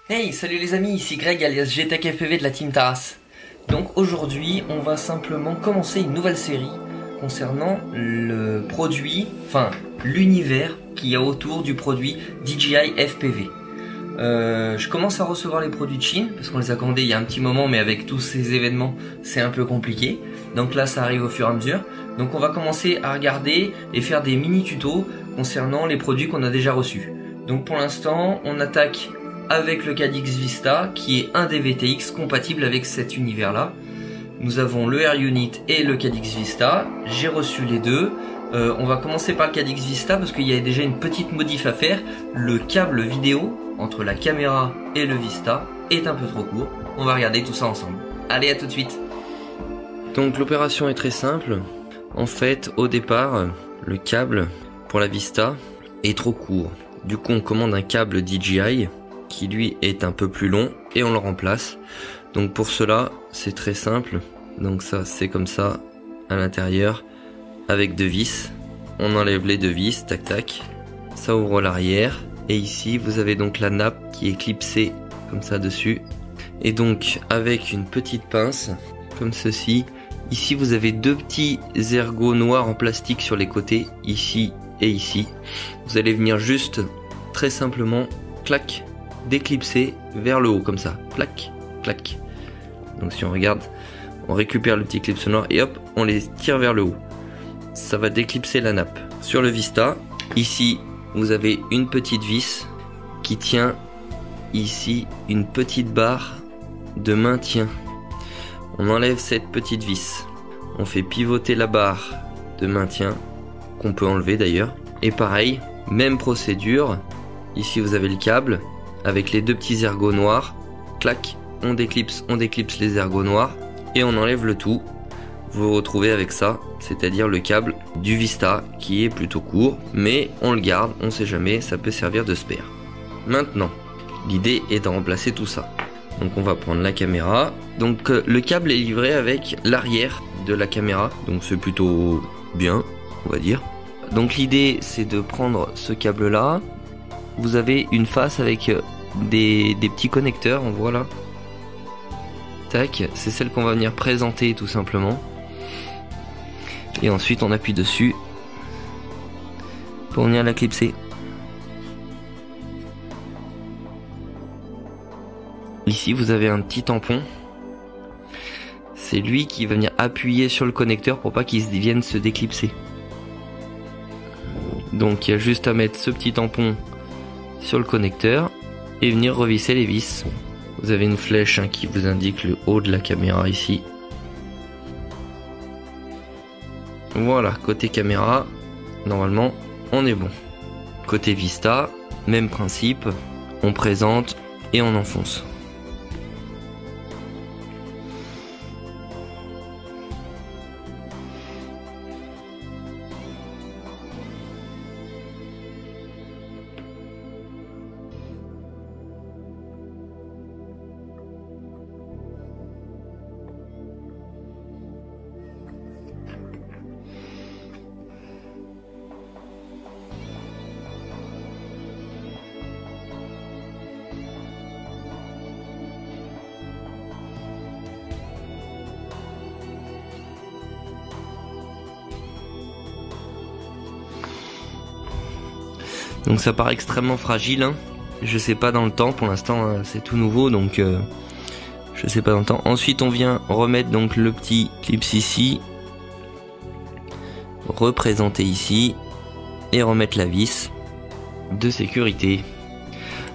Hey, salut les amis, ici Greg alias GTechFPV de la Team Taras. Donc aujourd'hui, on va simplement commencer une nouvelle série concernant le produit, enfin l'univers qu'il y a autour du produit DJI FPV. Je commence à recevoir les produits de Chine parce qu'on les a commandés il y a un petit moment, mais avec tous ces événements, c'est un peu compliqué. Donc là, ça arrive au fur et à mesure. Donc on va commencer à regarder et faire des mini tutos concernant les produits qu'on a déjà reçus. Donc pour l'instant, on attaque avec le Caddx Vista qui est un des VTX compatible avec cet univers là. Nous avons le Air Unit et le Caddx Vista. J'ai reçu les deux. On va commencer par le Caddx Vista parce qu'il y a déjà une petite modif à faire. Le câble vidéo entre la caméra et le Vista est un peu trop court. On va regarder tout ça ensemble. Allez, à tout de suite. Donc l'opération est très simple. En fait, au départ, le câble pour la Vista est trop court. Du coup, on commande un câble DJI qui lui est un peu plus long et on le remplace. Donc pour cela, c'est très simple. Donc ça, c'est comme ça à l'intérieur avec deux vis. On enlève les deux vis, tac tac. Ça ouvre l'arrière et ici, vous avez donc la nappe qui est clipsée comme ça dessus. Et donc avec une petite pince comme ceci, ici vous avez deux petits ergots noirs en plastique sur les côtés, ici et ici. Vous allez venir juste très simplement, clac, déclipser vers le haut comme ça, clac, clac. Donc si on regarde, on récupère le petit clip noir et hop, on les tire vers le haut. Ça va déclipser la nappe. Sur le Vista, ici, vous avez une petite vis qui tient ici une petite barre de maintien. On enlève cette petite vis. On fait pivoter la barre de maintien, qu'on peut enlever d'ailleurs. Et pareil, même procédure. Ici, vous avez le câble avec les deux petits ergots noirs. Clac, on déclipse les ergots noirs et on enlève le tout. Vous vous retrouvez avec ça, c'est-à-dire le câble du Vista qui est plutôt court, mais on le garde, on sait jamais, ça peut servir de spare. Maintenant, l'idée est de remplacer tout ça. Donc on va prendre la caméra. Donc le câble est livré avec l'arrière de la caméra, donc c'est plutôt bien, on va dire. Donc l'idée c'est de prendre ce câble là. Vous avez une face avec des petits connecteurs, on voit là. Tac, c'est celle qu'on va venir présenter tout simplement. Et ensuite on appuie dessus pour venir la clipser. Ici vous avez un petit tampon. C'est lui qui va venir appuyer sur le connecteur pour pas qu'il vienne se déclipser. Donc il y a juste à mettre ce petit tampon sur le connecteur et venir revisser les vis. Vous avez une flèche qui vous indique le haut de la caméra ici. Voilà, côté caméra, normalement on est bon. Côté Vista, même principe, on présente et on enfonce. Donc ça paraît extrêmement fragile, hein. Je sais pas dans le temps, pour l'instant c'est tout nouveau, donc je sais pas dans le temps. Ensuite on vient remettre donc le petit clip ici, représenter ici et remettre la vis de sécurité.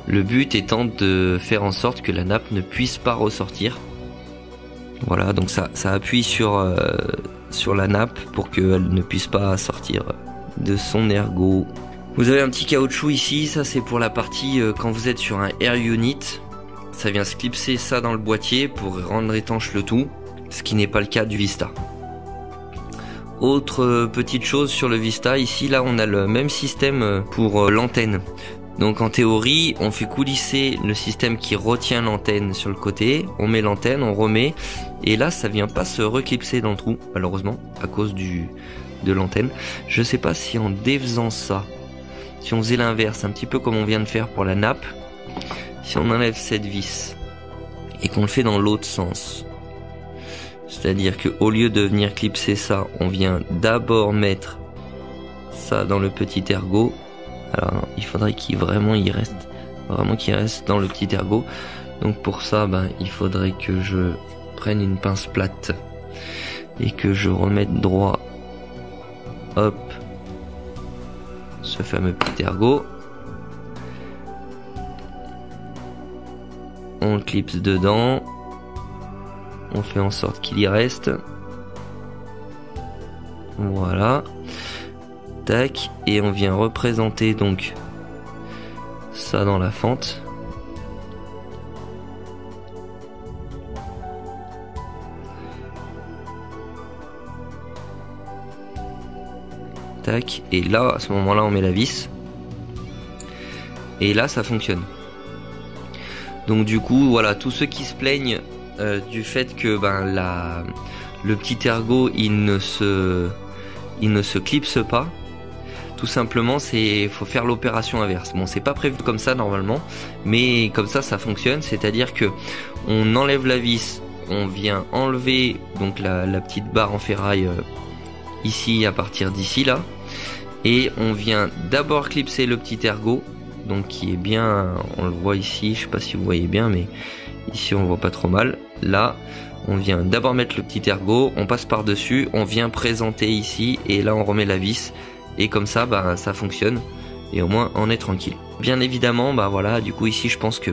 Le but étant de faire en sorte que la nappe ne puisse pas ressortir. Voilà, donc ça appuie sur la nappe pour qu'elle ne puisse pas sortir de son ergot. Vous avez un petit caoutchouc ici, ça c'est pour la partie quand vous êtes sur un Air Unit. Ça vient se clipser ça dans le boîtier pour rendre étanche le tout, ce qui n'est pas le cas du Vista. Autre petite chose sur le Vista, ici là on a le même système pour l'antenne. Donc en théorie, on fait coulisser le système qui retient l'antenne sur le côté, on met l'antenne, on remet, et là ça vient pas se reclipser dans le trou, malheureusement, à cause de l'antenne. Je sais pas si en défaisant ça, si on faisait l'inverse, un petit peu comme on vient de faire pour la nappe, si on enlève cette vis et qu'on le fait dans l'autre sens, c'est-à-dire que au lieu de venir clipser ça, on vient d'abord mettre ça dans le petit ergot. Alors non, il faudrait qu'il reste dans le petit ergot. Donc pour ça, il faudrait que je prenne une pince plate et que je remette droit, hop, ce fameux petit ergot. On le clipse dedans. On fait en sorte qu'il y reste. Voilà. Tac. Et on vient représenter donc ça dans la fente. Tac. Et là, à ce moment-là, on met la vis. Et là, ça fonctionne. Donc du coup, voilà, tous ceux qui se plaignent du fait que le petit ergot il ne se clipse pas, tout simplement faut faire l'opération inverse. Bon, c'est pas prévu comme ça normalement, mais comme ça fonctionne, c'est-à-dire que on enlève la vis, on vient enlever donc la petite barre en ferraille ici, à partir d'ici là, et on vient d'abord clipser le petit ergot, donc qui est bien, on le voit ici, je sais pas si vous voyez bien, mais ici on voit pas trop mal. Là on vient d'abord mettre le petit ergot, on passe par dessus, on vient présenter ici, et là on remet la vis, et comme ça ça fonctionne, et au moins on est tranquille. Bien évidemment, voilà, du coup ici je pense que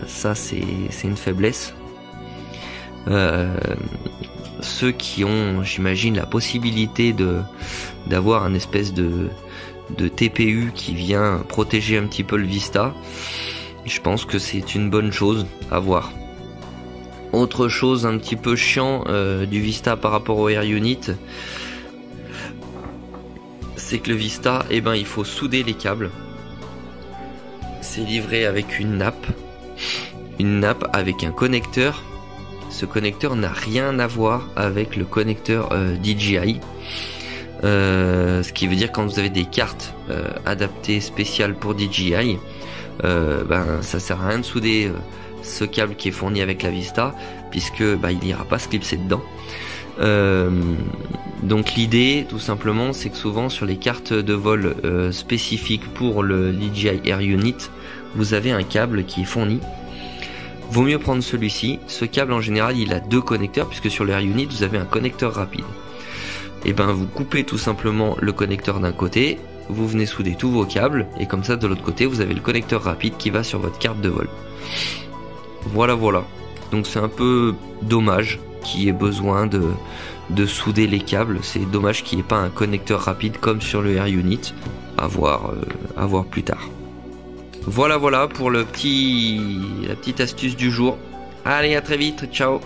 ça c'est une faiblesse. Ceux qui ont, j'imagine, la possibilité d'avoir un espèce de TPU qui vient protéger un petit peu le Vista, je pense que c'est une bonne chose à voir. Autre chose un petit peu chiant du Vista par rapport au Air Unit, c'est que le Vista, il faut souder les câbles. C'est livré avec une nappe avec un connecteur. Ce connecteur n'a rien à voir avec le connecteur DJI. Ce qui veut dire quand vous avez des cartes adaptées spéciales pour DJI, ça sert à rien de souder ce câble qui est fourni avec la Vista, puisque il n'ira pas se clipser dedans. Donc l'idée tout simplement, c'est que souvent sur les cartes de vol spécifiques pour le DJI Air Unit, vous avez un câble qui est fourni. Vaut mieux prendre celui-ci. Ce câble en général il a deux connecteurs, puisque sur l'Air Unit vous avez un connecteur rapide. Et vous coupez tout simplement le connecteur d'un côté, vous venez souder tous vos câbles, et comme ça de l'autre côté vous avez le connecteur rapide qui va sur votre carte de vol. Voilà. Donc c'est un peu dommage qu'il y ait besoin de souder les câbles. C'est dommage qu'il n'y ait pas un connecteur rapide comme sur le Air Unit. À voir plus tard. Voilà pour la petite astuce du jour. Allez, à très vite, ciao.